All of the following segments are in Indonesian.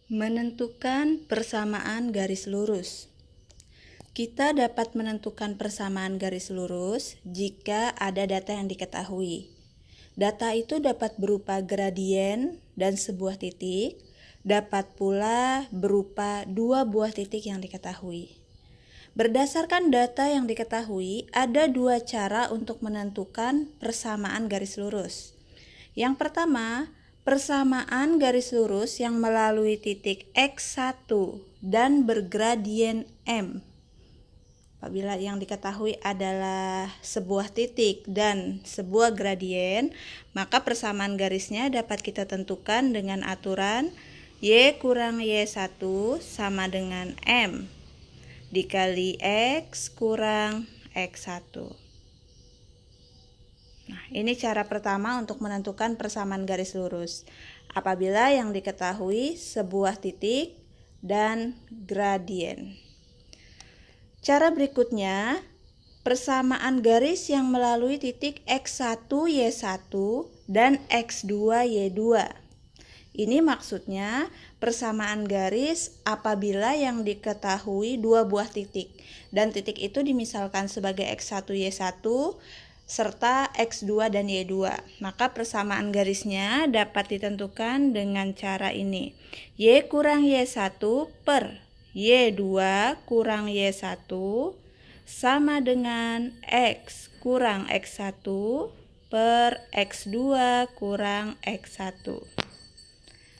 Menentukan persamaan garis lurus. Kita dapat menentukan persamaan garis lurus jika ada data yang diketahui. Data itu dapat berupa gradien dan sebuah titik, dapat pula berupa dua buah titik yang diketahui. Berdasarkan data yang diketahui, ada dua cara untuk menentukan persamaan garis lurus. Yang pertama, persamaan garis lurus yang melalui titik X1 dan bergradien M. Apabila yang diketahui adalah sebuah titik dan sebuah gradien, maka persamaan garisnya dapat kita tentukan dengan aturan Y kurang Y1 sama dengan M dikali X kurang X1. Nah, ini cara pertama untuk menentukan persamaan garis lurus. Apabila yang diketahui sebuah titik dan gradien. Cara berikutnya, persamaan garis yang melalui titik X1 Y1 dan X2 Y2. Ini maksudnya persamaan garis apabila yang diketahui dua buah titik dan titik itu dimisalkan sebagai X1 Y1 serta X2 dan Y2. Maka persamaan garisnya dapat ditentukan dengan cara ini. Y kurang Y1 per Y2 kurang Y1 sama dengan X kurang X1 per X2 kurang X1.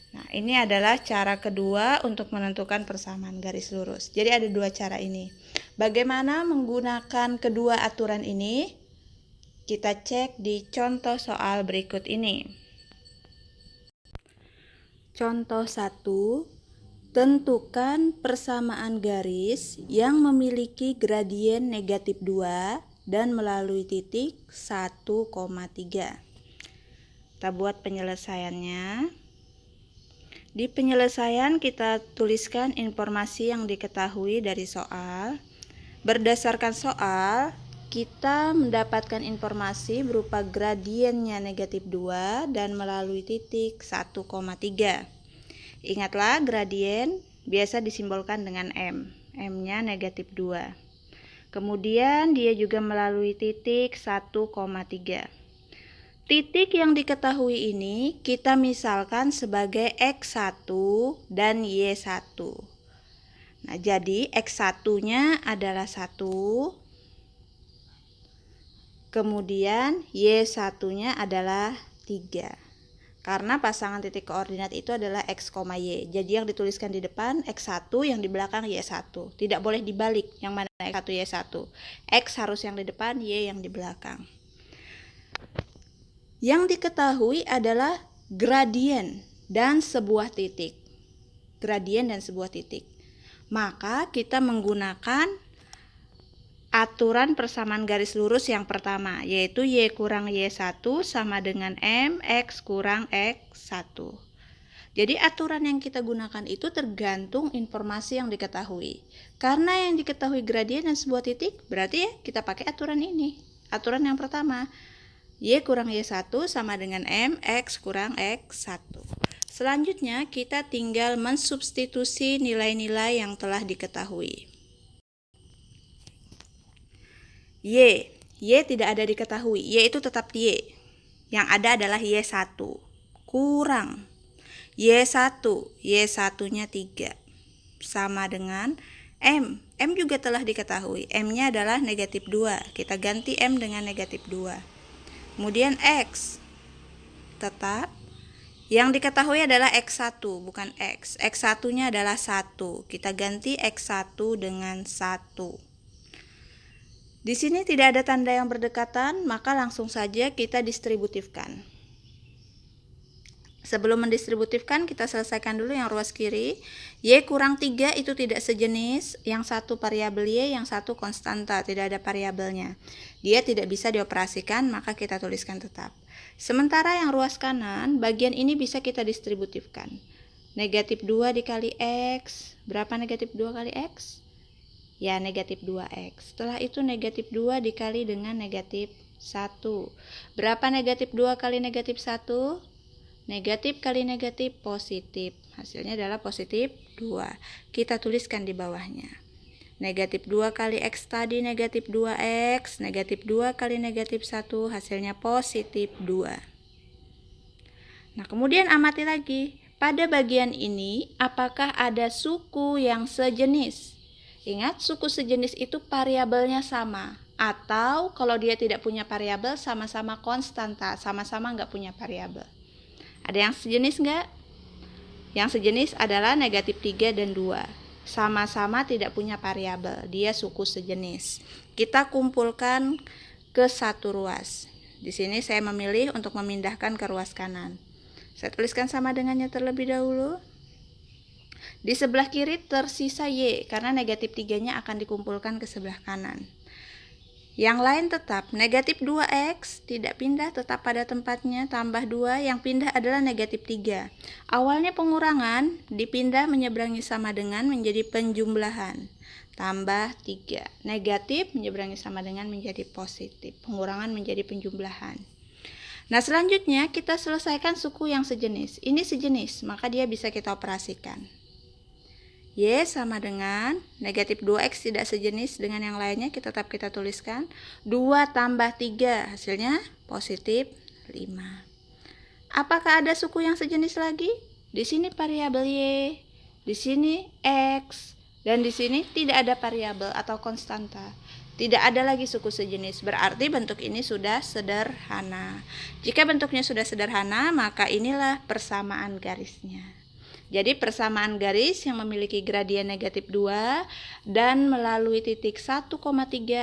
Nah, ini adalah cara kedua untuk menentukan persamaan garis lurus. Jadi ada dua cara ini. Bagaimana menggunakan kedua aturan ini? Kita cek di contoh soal berikut ini. Contoh 1. Tentukan persamaan garis yang memiliki gradien negatif 2 dan melalui titik 1,3. Kita buat penyelesaiannya. Di penyelesaian kita tuliskan informasi yang diketahui dari soal. Berdasarkan soal, kita mendapatkan informasi berupa gradiennya negatif 2 dan melalui titik 1,3. Ingatlah, gradien biasa disimbolkan dengan M. M-nya negatif 2. Kemudian dia juga melalui titik 1,3. Titik yang diketahui ini kita misalkan sebagai X1 dan Y1. Nah, jadi X1-nya adalah 1. Kemudian Y1-nya adalah 3. Karena pasangan titik koordinat itu adalah X, Y. Jadi yang dituliskan di depan X1, yang di belakang Y1. Tidak boleh dibalik, yang mana X1, Y1. X harus yang di depan, Y yang di belakang. Yang diketahui adalah gradien dan sebuah titik. Gradien dan sebuah titik. Maka kita menggunakan aturan persamaan garis lurus yang pertama, yaitu Y kurang Y1 sama dengan M X kurang X1. Jadi aturan yang kita gunakan itu tergantung informasi yang diketahui. Karena yang diketahui gradien dan sebuah titik, berarti ya kita pakai aturan ini. Aturan yang pertama, Y kurang Y1 sama dengan M X kurang X1. Selanjutnya kita tinggal mensubstitusi nilai-nilai yang telah diketahui. Y tidak ada diketahui, Y itu tetap Y. Yang ada adalah Y1 kurang Y1, Y1-nya 3 sama dengan M. M juga telah diketahui, M-nya adalah negatif 2. Kita ganti M dengan negatif 2. Kemudian X tetap. Yang diketahui adalah X1, bukan X. X1-nya adalah 1. Kita ganti X1 dengan 1. Di sini tidak ada tanda yang berdekatan, maka langsung saja kita distributifkan. Sebelum mendistributifkan, kita selesaikan dulu yang ruas kiri. Y kurang 3 itu tidak sejenis, yang satu variabel Y, yang satu konstanta, tidak ada variabelnya. Dia tidak bisa dioperasikan, maka kita tuliskan tetap. Sementara yang ruas kanan, bagian ini bisa kita distributifkan. Negatif 2 dikali X, berapa negatif 2 kali X? Ya, negatif 2X. Setelah itu negatif 2 dikali dengan negatif 1. Berapa negatif 2 kali negatif 1? Negatif kali negatif positif. Hasilnya adalah positif 2. Kita tuliskan di bawahnya. Negatif 2 kali X tadi negatif 2X. Negatif 2 kali negatif 1 hasilnya positif 2. Nah, kemudian amati lagi. Pada bagian ini, apakah ada suku yang sejenis? Ingat, suku sejenis itu variabelnya sama. Atau kalau dia tidak punya variabel, sama-sama konstanta, sama-sama nggak punya variabel. Ada yang sejenis nggak? Yang sejenis adalah negatif 3 dan 2. Sama-sama tidak punya variabel. Dia suku sejenis. Kita kumpulkan ke satu ruas. Di sini saya memilih untuk memindahkan ke ruas kanan. Saya tuliskan sama dengannya terlebih dahulu. Di sebelah kiri tersisa Y, karena negatif 3-nya akan dikumpulkan ke sebelah kanan. Yang lain tetap, negatif 2X tidak pindah, tetap pada tempatnya, tambah 2, yang pindah adalah negatif 3. Awalnya pengurangan, dipindah menyeberangi sama dengan menjadi penjumlahan. Tambah 3, negatif menyeberangi sama dengan menjadi positif. Pengurangan menjadi penjumlahan. Nah, selanjutnya kita selesaikan suku yang sejenis. Ini sejenis, maka dia bisa kita operasikan. Y sama dengan negatif 2X tidak sejenis dengan yang lainnya, tetap kita tuliskan. 2 tambah 3, hasilnya positif 5. Apakah ada suku yang sejenis lagi? Di sini variabel Y, di sini X, dan di sini tidak ada variabel atau konstanta. Tidak ada lagi suku sejenis, berarti bentuk ini sudah sederhana. Jika bentuknya sudah sederhana, maka inilah persamaan garisnya. Jadi persamaan garis yang memiliki gradien negatif 2 dan melalui titik 1,3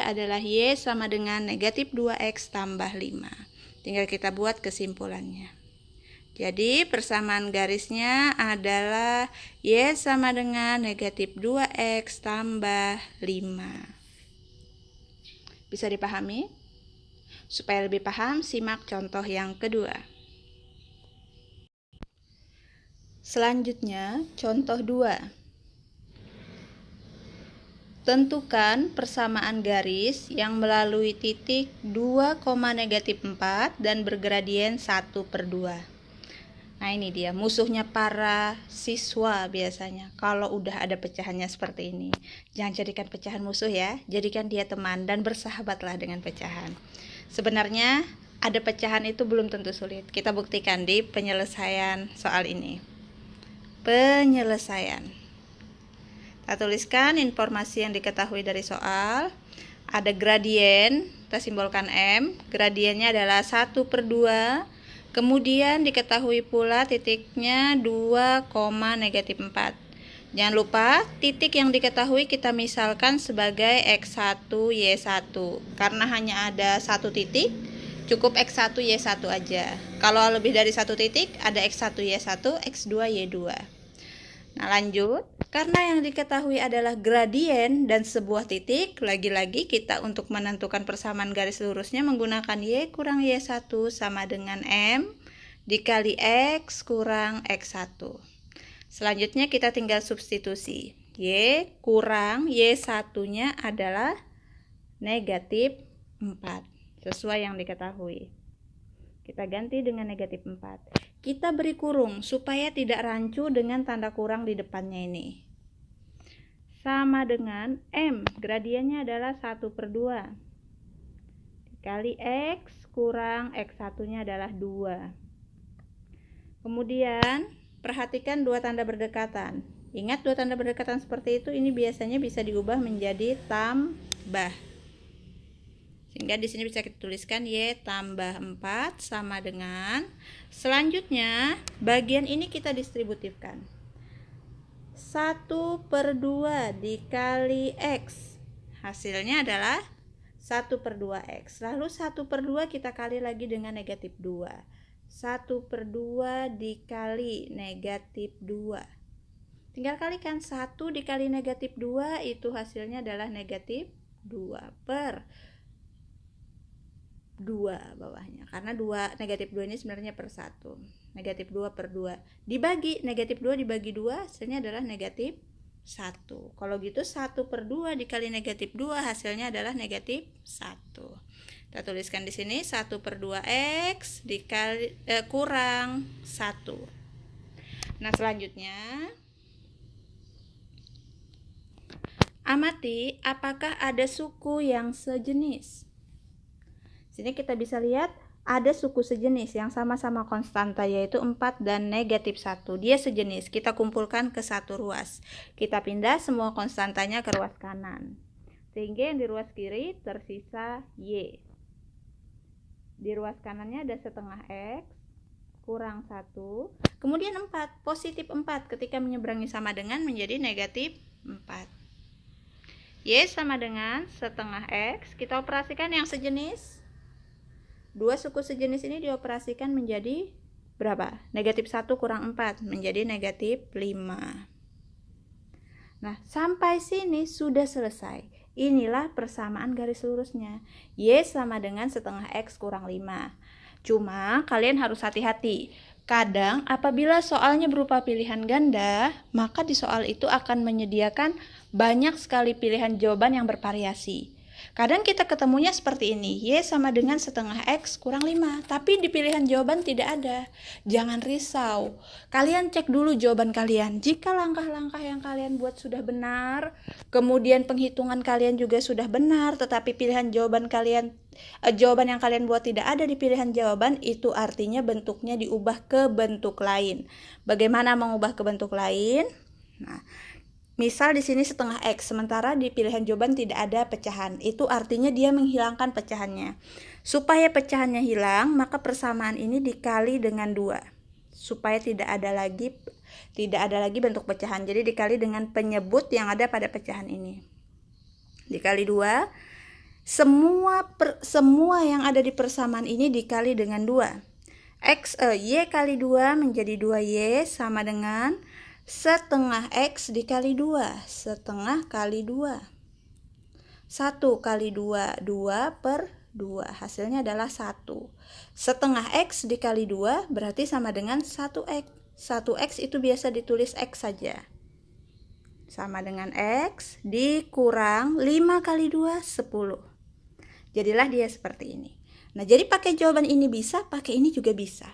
adalah Y sama dengan negatif 2X tambah 5. Tinggal kita buat kesimpulannya. Jadi persamaan garisnya adalah Y sama dengan negatif 2X tambah 5. Bisa dipahami? Supaya lebih paham, simak contoh yang kedua. Selanjutnya, contoh 2. Tentukan persamaan garis yang melalui titik 2,-4 dan bergradien 1/2. Nah, ini dia musuhnya para siswa biasanya. Kalau udah ada pecahannya seperti ini, jangan jadikan pecahan musuh ya, jadikan dia teman dan bersahabatlah dengan pecahan. Sebenarnya ada pecahan itu belum tentu sulit. Kita buktikan di penyelesaian soal ini. Penyelesaian. Kita tuliskan informasi yang diketahui dari soal. Ada gradien, kita simbolkan M. Gradiennya adalah 1/2. Kemudian diketahui pula titiknya 2,-4. Jangan lupa titik yang diketahui kita misalkan sebagai X1, Y1. Karena hanya ada satu titik, cukup X1, Y1 aja. Kalau lebih dari satu titik, ada X1, Y1, X2, Y2. Nah, lanjut. Karena yang diketahui adalah gradien dan sebuah titik, lagi-lagi kita untuk menentukan persamaan garis lurusnya menggunakan Y kurang Y1 sama dengan M dikali X kurang X1. Selanjutnya kita tinggal substitusi. Y kurang Y1-nya adalah negatif 4, sesuai yang diketahui. Kita ganti dengan negatif 4. Kita beri kurung supaya tidak rancu dengan tanda kurang di depannya ini. Sama dengan M, gradiennya adalah 1/2. Dikali X kurang X1-nya adalah 2. Kemudian, perhatikan dua tanda berdekatan. Ingat dua tanda berdekatan seperti itu, ini biasanya bisa diubah menjadi tambah. Sehingga di sini bisa kita tuliskan Y tambah 4 sama dengan, selanjutnya bagian ini kita distributifkan. 1/2 dikali X. Hasilnya adalah 1/2X. Lalu 1/2 kita kali lagi dengan negatif 2. 1/2 dikali negatif 2. Tinggal kalikan 1 dikali negatif 2 itu hasilnya adalah negatif 2/2 bawahnya, karena negatif 2 ini sebenarnya per 1. Negatif 2/2 dibagi negatif 2 dibagi 2 hasilnya adalah negatif 1. Kalau gitu 1/2 dikali negatif 2 hasilnya adalah negatif 1. Kita tuliskan di sini 1/2x dikali kurang 1. Nah, selanjutnya amati apakah ada suku yang sejenis. Sini kita bisa lihat ada suku sejenis yang sama-sama konstanta, yaitu 4 dan -1. Dia sejenis, kita kumpulkan ke satu ruas. Kita pindah semua konstantanya ke ruas kanan, sehingga yang di ruas kiri tersisa Y. Di ruas kanannya ada setengah X kurang 1, kemudian 4, positif 4 ketika menyeberangi sama dengan menjadi -4. Y sama dengan setengah X, kita operasikan yang sejenis. Dua suku sejenis ini dioperasikan menjadi berapa? -1 kurang 4 menjadi -5. Nah, sampai sini sudah selesai. Inilah persamaan garis lurusnya. Y sama dengan setengah X kurang 5. Cuma kalian harus hati-hati. Kadang apabila soalnya berupa pilihan ganda, maka di soal itu akan menyediakan banyak sekali pilihan jawaban yang bervariasi. Kadang kita ketemunya seperti ini, Y sama dengan setengah X kurang 5, tapi di pilihan jawaban tidak ada. Jangan risau, kalian cek dulu jawaban kalian. Jika langkah-langkah yang kalian buat sudah benar, kemudian penghitungan kalian juga sudah benar, tetapi pilihan jawaban yang kalian buat tidak ada di pilihan jawaban, itu artinya bentuknya diubah ke bentuk lain. Bagaimana mengubah ke bentuk lain? Nah, misal di sini setengah X, sementara di pilihan jawaban tidak ada pecahan. Itu artinya dia menghilangkan pecahannya. Supaya pecahannya hilang, maka persamaan ini dikali dengan 2. Supaya tidak ada lagi bentuk pecahan. Jadi dikali dengan penyebut yang ada pada pecahan ini. Dikali 2. Semua yang ada di persamaan ini dikali dengan 2. Y kali 2 menjadi 2Y sama dengan setengah X dikali 2, setengah kali 2. 1 kali 2, 2/2. Hasilnya adalah 1. Setengah X dikali 2 berarti sama dengan 1X. 1X itu biasa ditulis X saja. Sama dengan X dikurang 5 kali 2, 10. Jadilah dia seperti ini. Nah, jadi pakai jawaban ini bisa, pakai ini juga bisa.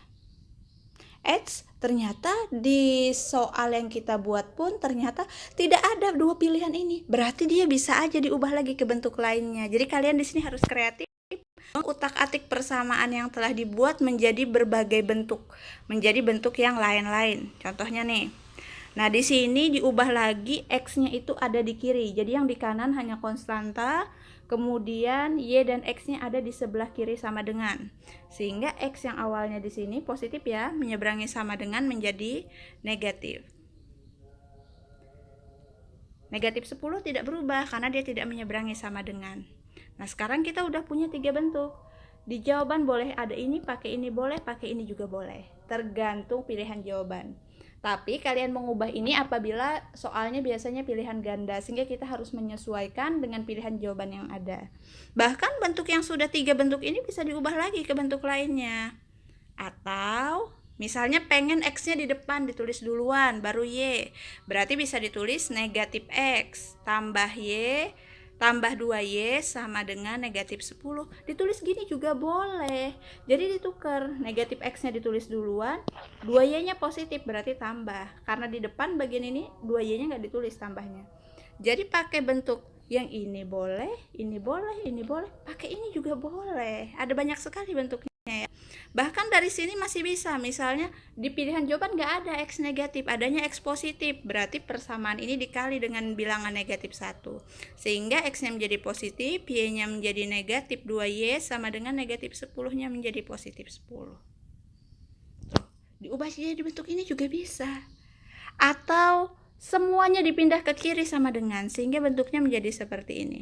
Ternyata di soal yang kita buat pun ternyata tidak ada dua pilihan ini. Berarti dia bisa aja diubah lagi ke bentuk lainnya. Jadi kalian di sini harus kreatif, mengutak-atik persamaan yang telah dibuat menjadi berbagai bentuk, menjadi bentuk yang lain-lain. Contohnya nih. Nah, di sini diubah lagi X-nya itu ada di kiri. Jadi yang di kanan hanya konstanta. Kemudian Y dan X-nya ada di sebelah kiri sama dengan. Sehingga X yang awalnya di sini positif ya, menyeberangi sama dengan menjadi negatif. Negatif 10 tidak berubah karena dia tidak menyeberangi sama dengan. Nah, sekarang kita udah punya 3 bentuk. Di jawaban boleh ada ini, pakai ini boleh, pakai ini juga boleh. Tergantung pilihan jawaban. Tapi kalian mengubah ini apabila soalnya biasanya pilihan ganda, sehingga kita harus menyesuaikan dengan pilihan jawaban yang ada. Bahkan bentuk yang sudah 3 bentuk ini bisa diubah lagi ke bentuk lainnya. Atau misalnya pengen X-nya di depan ditulis duluan, baru Y. Berarti bisa ditulis negatif X tambah Y tambah 2Y sama dengan negatif 10. Ditulis gini juga boleh. Jadi ditukar, negatif X-nya ditulis duluan, 2Y-nya positif berarti tambah. Karena di depan bagian ini 2Y-nya nggak ditulis tambahnya. Jadi pakai bentuk yang ini boleh, ini boleh, ini boleh. Pakai ini juga boleh. Ada banyak sekali bentuknya ya. Bahkan dari sini masih bisa, misalnya di pilihan jawaban nggak ada X negatif, adanya X positif, berarti persamaan ini dikali dengan bilangan negatif 1, sehingga X-nya menjadi positif, Y-nya menjadi negatif 2Y sama dengan negatif 10-nya menjadi positif 10. Tuh, diubah jadi bentuk ini juga bisa. Atau semuanya dipindah ke kiri sama dengan, sehingga bentuknya menjadi seperti ini.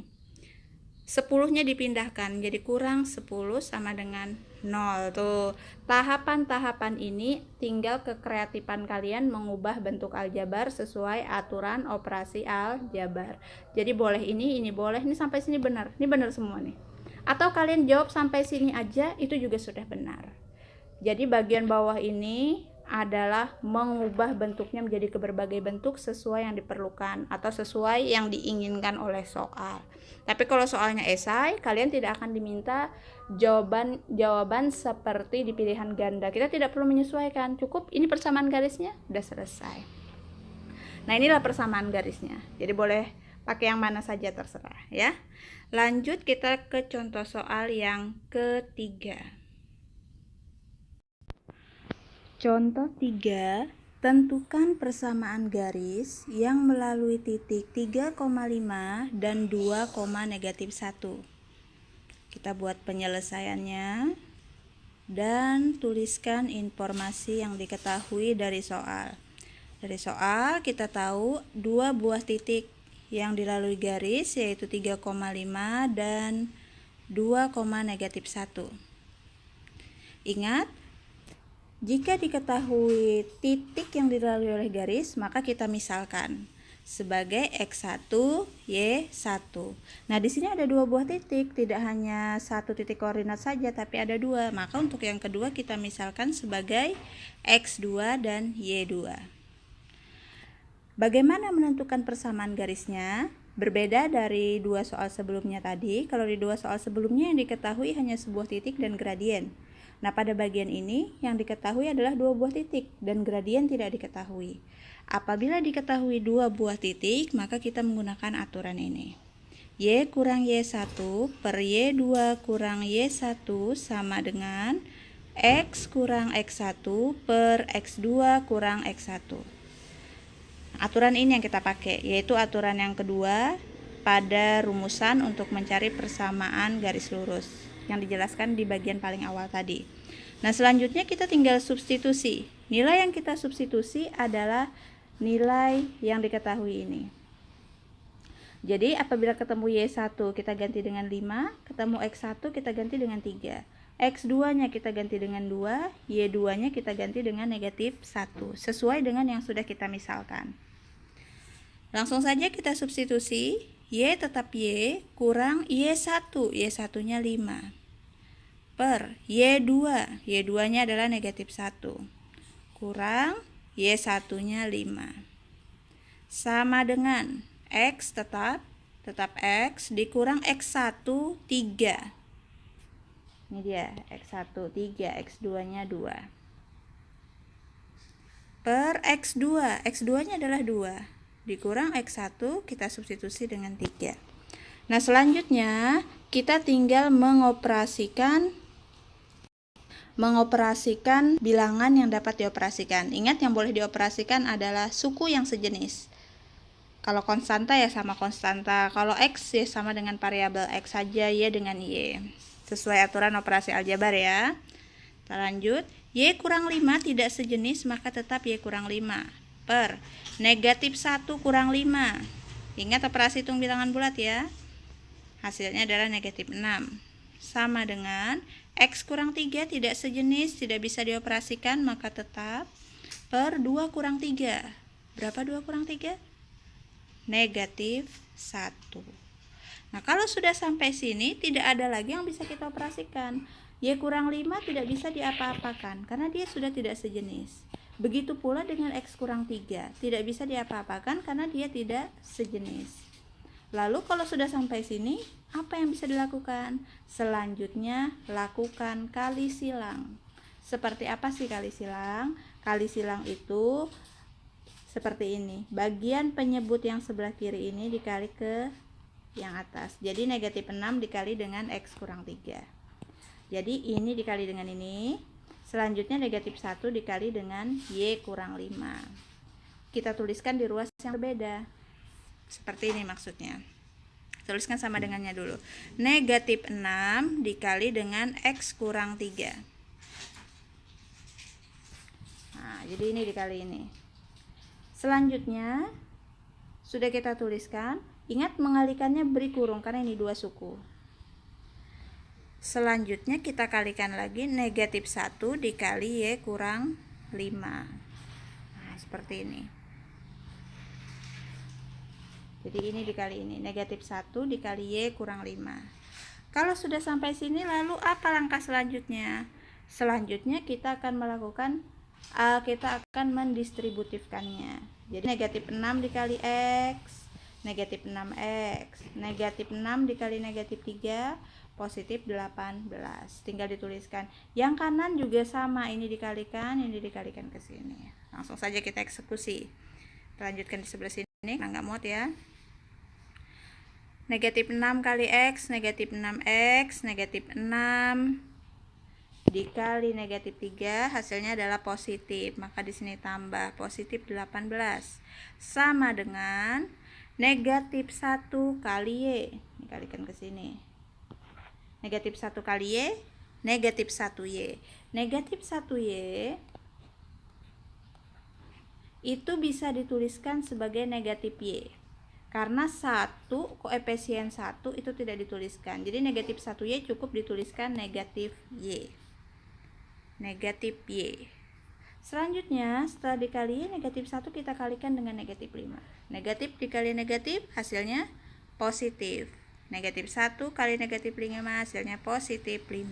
10-nya dipindahkan jadi kurang 10 sama dengan 0. Tuh, tahapan-tahapan ini tinggal kekreatifan kalian mengubah bentuk aljabar sesuai aturan operasi aljabar. Jadi boleh ini boleh, ini sampai sini benar. Ini benar semua nih. Atau kalian jawab sampai sini aja, itu juga sudah benar. Jadi bagian bawah ini adalah mengubah bentuknya menjadi ke berbagai bentuk sesuai yang diperlukan atau sesuai yang diinginkan oleh soal. Tapi kalau soalnya esai, kalian tidak akan diminta jawaban seperti di pilihan ganda. Kita tidak perlu menyesuaikan, cukup ini persamaan garisnya, udah selesai. Nah, inilah persamaan garisnya. Jadi boleh pakai yang mana saja terserah ya. Lanjut kita ke contoh soal yang ketiga. Contoh 3, tentukan persamaan garis yang melalui titik 3,5 dan 2,-1. Kita buat penyelesaiannya dan tuliskan informasi yang diketahui dari soal. Dari soal kita tahu 2 buah titik yang dilalui garis yaitu 3,5 dan 2,-1. Ingat, jika diketahui titik yang dilalui oleh garis, maka kita misalkan sebagai X1, Y1. Nah, di sini ada 2 buah titik, tidak hanya 1 titik koordinat saja, tapi ada 2. Maka untuk yang kedua kita misalkan sebagai X2 dan Y2. Bagaimana menentukan persamaan garisnya? Berbeda dari 2 soal sebelumnya tadi. Kalau di 2 soal sebelumnya yang diketahui hanya sebuah titik dan gradien. Nah, pada bagian ini yang diketahui adalah 2 buah titik dan gradien tidak diketahui. Apabila diketahui 2 buah titik, maka kita menggunakan aturan ini. Y kurang Y1 per Y2 kurang Y1 sama dengan X kurang X1 per X2 kurang X1. Aturan ini yang kita pakai, yaitu aturan yang kedua pada rumusan untuk mencari persamaan garis lurus yang dijelaskan di bagian paling awal tadi. Nah, selanjutnya kita tinggal substitusi. Nilai yang kita substitusi adalah nilai yang diketahui ini. Jadi apabila ketemu Y1 kita ganti dengan 5, ketemu X1 kita ganti dengan 3. X2 nya kita ganti dengan 2, Y2 nya kita ganti dengan -1, sesuai dengan yang sudah kita misalkan. Langsung saja kita substitusi, Y tetap Y kurang Y1, Y1 nya 5 per Y2, Y2 nya adalah -1 kurang Y1 nya 5 sama dengan X tetap X dikurang X1 3. Ini dia X1 3, X2 nya 2 per X2, X2 nya adalah 2 dikurang X1, kita substitusi dengan 3. Nah, selanjutnya kita tinggal mengoperasikan bilangan yang dapat dioperasikan. Ingat, yang boleh dioperasikan adalah suku yang sejenis. Kalau konstanta ya sama konstanta, kalau X ya sama dengan variabel X saja, Y dengan Y. Sesuai aturan operasi aljabar ya. Kita lanjut, Y kurang 5 tidak sejenis, maka tetap Y kurang 5 per -1 kurang 5. Ingat operasi hitung bilangan bulat ya. Hasilnya adalah -6. Sama dengan X kurang 3 tidak sejenis, tidak bisa dioperasikan, maka tetap per 2 kurang 3. Berapa 2 kurang 3? -1. Nah, kalau sudah sampai sini tidak ada lagi yang bisa kita operasikan. Y kurang 5 tidak bisa diapa-apakan karena dia sudah tidak sejenis. Begitu pula dengan X kurang 3, tidak bisa diapa-apakan karena dia tidak sejenis. Lalu kalau sudah sampai sini, apa yang bisa dilakukan? Selanjutnya, lakukan kali silang. Seperti apa sih kali silang? Kali silang itu seperti ini. Bagian penyebut yang sebelah kiri ini dikali ke yang atas. Jadi -6 dikali dengan X kurang 3. Jadi ini dikali dengan ini. Selanjutnya -1 dikali dengan Y kurang 5. Kita tuliskan di ruas yang berbeda. Seperti ini maksudnya. Tuliskan sama dengannya dulu. -6 dikali dengan X kurang 3. Nah, jadi ini dikali ini. Selanjutnya sudah kita tuliskan. Ingat mengalikannya beri kurung karena ini 2 suku. Selanjutnya kita kalikan lagi -1 dikali Y kurang 5. Nah, seperti ini. Jadi ini dikali ini, -1 dikali Y kurang 5. Kalau sudah sampai sini, lalu apa langkah selanjutnya? Selanjutnya kita akan melakukan kita akan mendistributifkannya. Jadi negatif 6 dikali X, negatif 6X, negatif 6 dikali negatif 3, positif 18. Tinggal dituliskan. Yang kanan juga sama, ini dikalikan ke sini. Langsung saja kita eksekusi. Kita lanjutkan di sebelah sini, nggak muat ya. Negatif 6 kali X, negatif 6X, negatif 6 dikali negatif 3, hasilnya adalah positif. Maka di sini tambah positif 18. Sama dengan negatif 1 kali Y. Dikalikan ke sini. Negatif 1 kali Y, negatif 1Y. Negatif 1Y itu bisa dituliskan sebagai negatif Y. Karena 1, koefisien 1 itu tidak dituliskan. Jadi negatif 1Y cukup dituliskan negatif Y. Negatif Y. Selanjutnya, setelah dikali negatif 1 kita kalikan dengan negatif 5. Negatif dikali negatif hasilnya positif. Negatif 1 kali negatif 5 hasilnya positif 5.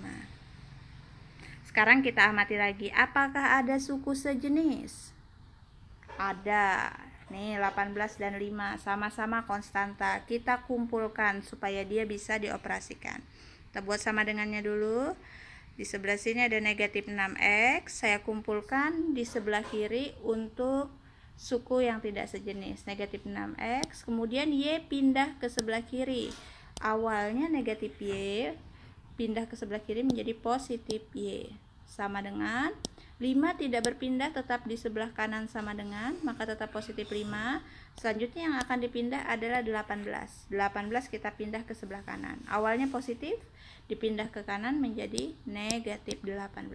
Sekarang kita amati lagi, apakah ada suku sejenis? Ada. Nih 18 dan 5 sama-sama konstanta. Kita kumpulkan supaya dia bisa dioperasikan. Kita buat sama dengannya dulu. Di sebelah sini ada negatif 6X, saya kumpulkan di sebelah kiri untuk suku yang tidak sejenis. Negatif 6X, kemudian Y pindah ke sebelah kiri. Awalnya negatif Y, pindah ke sebelah kiri menjadi positif Y. Sama dengan 5 tidak berpindah, tetap di sebelah kanan sama dengan, maka tetap positif 5. Selanjutnya yang akan dipindah adalah 18. 18 kita pindah ke sebelah kanan. Awalnya positif, dipindah ke kanan menjadi negatif 18.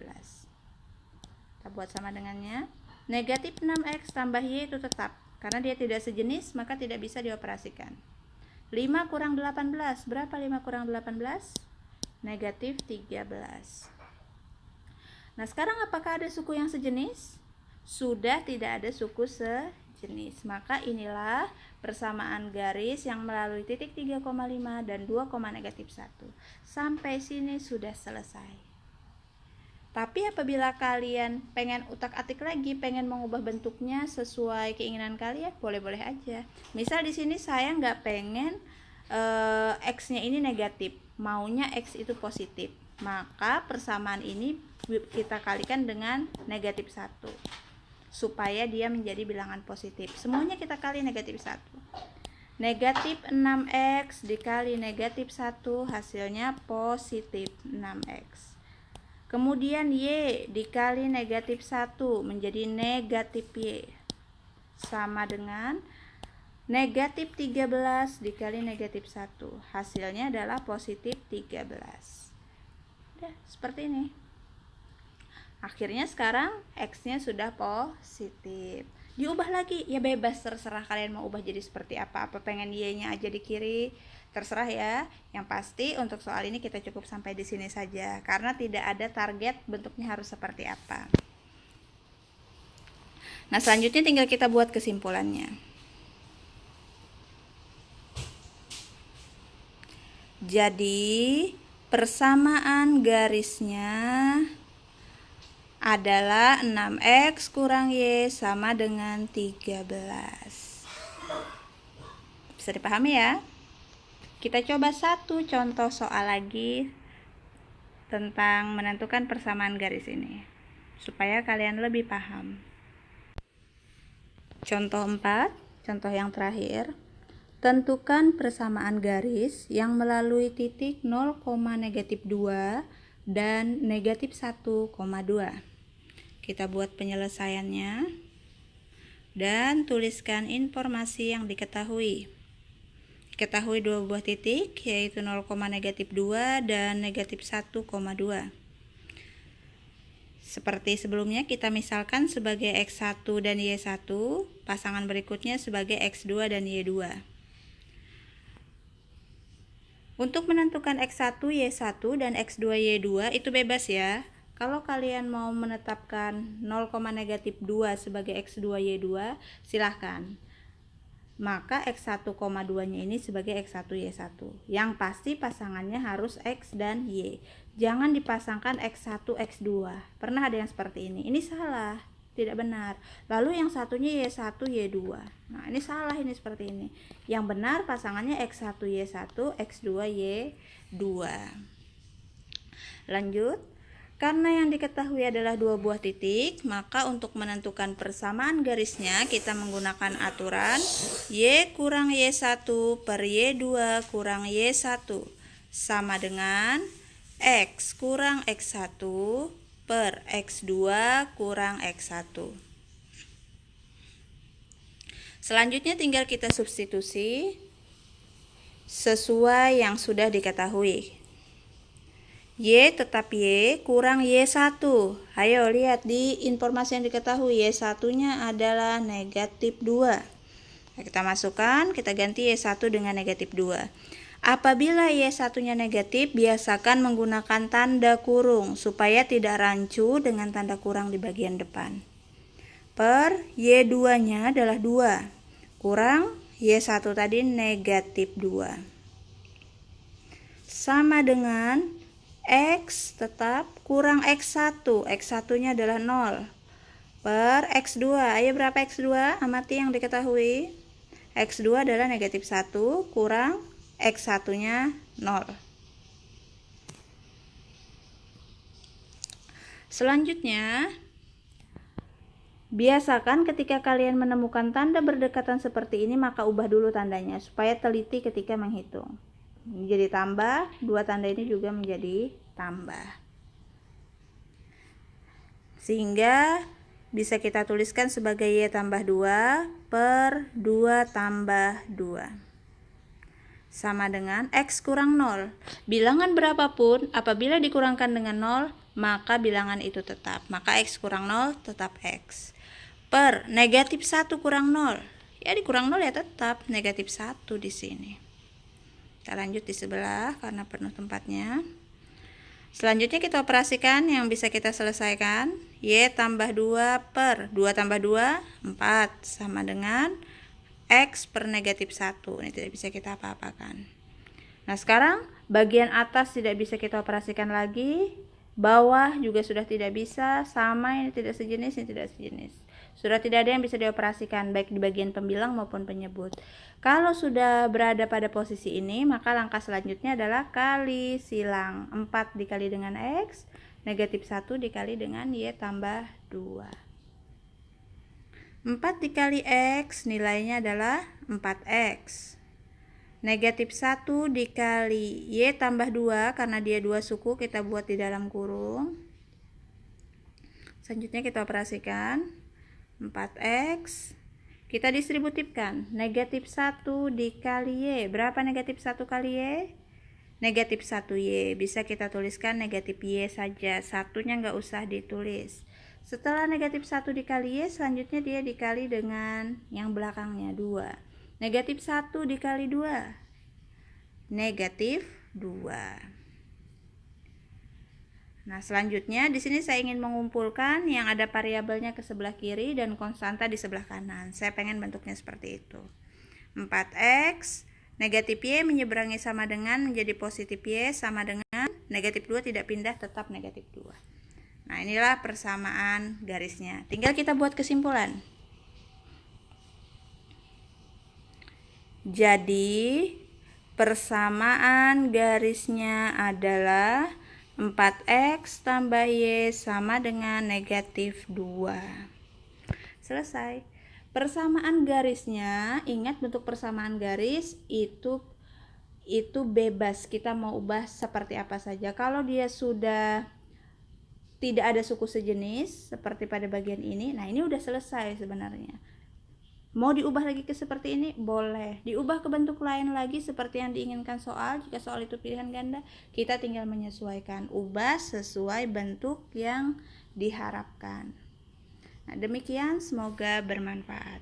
Kita buat sama dengannya. Negatif 6X tambah Y itu tetap. Karena dia tidak sejenis, maka tidak bisa dioperasikan. 5 kurang 18. Berapa 5 kurang 18? Negatif 13. Nah, sekarang apakah ada suku yang sejenis? Sudah tidak ada suku sejenis. Maka inilah persamaan garis yang melalui titik 3,5 dan 2, negatif 1. Sampai sini sudah selesai. Tapi apabila kalian pengen utak-atik lagi, pengen mengubah bentuknya sesuai keinginan kalian, boleh-boleh aja. Misal di sini saya nggak pengen X-nya ini negatif, maunya X itu positif. Maka persamaan ini kita kalikan dengan negatif 1 supaya dia menjadi bilangan positif. Semuanya kita kali negatif 1. Negatif 6X dikali negatif 1 hasilnya positif 6X. Kemudian Y dikali negatif 1 menjadi negatif Y. Sama dengan negatif 13 dikali negatif 1. Hasilnya adalah positif 13. Udah, seperti ini. Akhirnya sekarang X-nya sudah positif. Diubah lagi, ya bebas, terserah kalian mau ubah jadi seperti apa. Apa pengen Y-nya aja di kiri, terserah ya. Yang pasti untuk soal ini kita cukup sampai di sini saja, karena tidak ada target bentuknya harus seperti apa. Nah, selanjutnya tinggal kita buat kesimpulannya. Jadi persamaan garisnya adalah 6X kurang Y sama dengan 13. Bisa dipahami ya? Kita coba satu contoh soal lagi tentang menentukan persamaan garis ini, supaya kalian lebih paham. Contoh 4, contoh yang terakhir. Tentukan persamaan garis yang melalui titik 0, negatif 2 dan negatif 1,2. Kita buat penyelesaiannya dan tuliskan informasi yang diketahui. Ketahui dua buah titik, yaitu 0, negatif 2 dan negatif 1,2. Seperti sebelumnya, kita misalkan sebagai X1 dan Y1, pasangan berikutnya sebagai X2 dan Y2. Untuk menentukan X1, Y1, dan X2, Y2 itu bebas ya. Kalau kalian mau menetapkan 0, negatif 2 sebagai X2, Y2, silahkan. Maka X1,2 nya ini sebagai X1, Y1. Yang pasti pasangannya harus X dan Y. Jangan dipasangkan X1, X2. Pernah ada yang seperti ini. Ini salah. Tidak benar. Lalu yang satunya Y1, Y2. Nah, ini salah, ini seperti ini. Yang benar pasangannya X1, Y1, X2, Y2. Lanjut. Karena yang diketahui adalah dua buah titik, maka untuk menentukan persamaan garisnya kita menggunakan aturan Y kurang Y1 per Y2 kurang Y1 sama dengan X kurang X1 per X2 kurang X1. Selanjutnya tinggal kita substitusi sesuai yang sudah diketahui. Y tetap Y kurang Y1. Ayo lihat di informasi yang diketahui, Y1-nya adalah negatif 2. Nah, kita masukkan, kita ganti Y1 dengan negatif 2. Apabila Y1-nya negatif, biasakan menggunakan tanda kurung supaya tidak rancu dengan tanda kurang di bagian depan. Per Y2-nya adalah 2 kurang Y1 tadi negatif 2. Sama dengan X tetap kurang X1. X1-nya adalah 0 per X2. Ayo berapa X2? Amati yang diketahui. X2 adalah negatif 1 kurang X1-nya 0. Selanjutnya, biasakan ketika kalian menemukan tanda berdekatan seperti ini, maka ubah dulu tandanya supaya teliti ketika menghitung. Jadi tambah, dua tanda ini juga menjadi tambah. Sehingga bisa kita tuliskan sebagai Y tambah 2 per 2 tambah 2. Sama dengan X kurang 0. Bilangan berapapun, apabila dikurangkan dengan 0, maka bilangan itu tetap. Maka X kurang 0 tetap X. Per negatif 1 kurang 0. Ya dikurang 0 ya tetap negatif 1 di sini. Kita lanjut di sebelah karena penuh tempatnya. Selanjutnya kita operasikan yang bisa kita selesaikan. Y tambah 2 per 2 tambah 2, 4. Sama dengan X per negatif 1. Ini tidak bisa kita apa-apakan. Nah sekarang bagian atas tidak bisa kita operasikan lagi. Bawah juga sudah tidak bisa. Sama, ini tidak sejenis, ini tidak sejenis. Sudah tidak ada yang bisa dioperasikan baik di bagian pembilang maupun penyebut. Kalau sudah berada pada posisi ini, maka langkah selanjutnya adalah kali silang. 4 dikali dengan X, negatif 1 dikali dengan Y tambah 2. 4 dikali X nilainya adalah 4X. Negatif 1 dikali Y tambah 2, karena dia 2 suku kita buat di dalam kurung. Selanjutnya kita operasikan 4X, kita distributifkan. Negatif 1 dikali Y, berapa negatif 1 kali Y? Negatif 1Y, bisa kita tuliskan negatif Y saja, satunya nggak usah ditulis. Setelah negatif 1 dikali Y, selanjutnya dia dikali dengan yang belakangnya 2. Negatif 1 dikali 2, negatif 2. Nah, selanjutnya di sini saya ingin mengumpulkan yang ada variabelnya ke sebelah kiri dan konstanta di sebelah kanan. Saya pengen bentuknya seperti itu. 4X, negatif Y menyeberangi sama dengan menjadi positif Y sama dengan negatif 2 tidak pindah, tetap negatif 2. Nah, inilah persamaan garisnya. Tinggal kita buat kesimpulan. Jadi, persamaan garisnya adalah 4X tambah Y sama dengan negatif 2. Selesai. Persamaan garisnya, ingat bentuk persamaan garis itu bebas. Kita mau ubah seperti apa saja. Kalau dia sudah tidak ada suku sejenis seperti pada bagian ini, nah ini udah selesai sebenarnya. Mau diubah lagi ke seperti ini? Boleh. Diubah ke bentuk lain lagi seperti yang diinginkan soal. Jika soal itu pilihan ganda, kita tinggal menyesuaikan. Ubah sesuai bentuk yang diharapkan. Nah, demikian, semoga bermanfaat.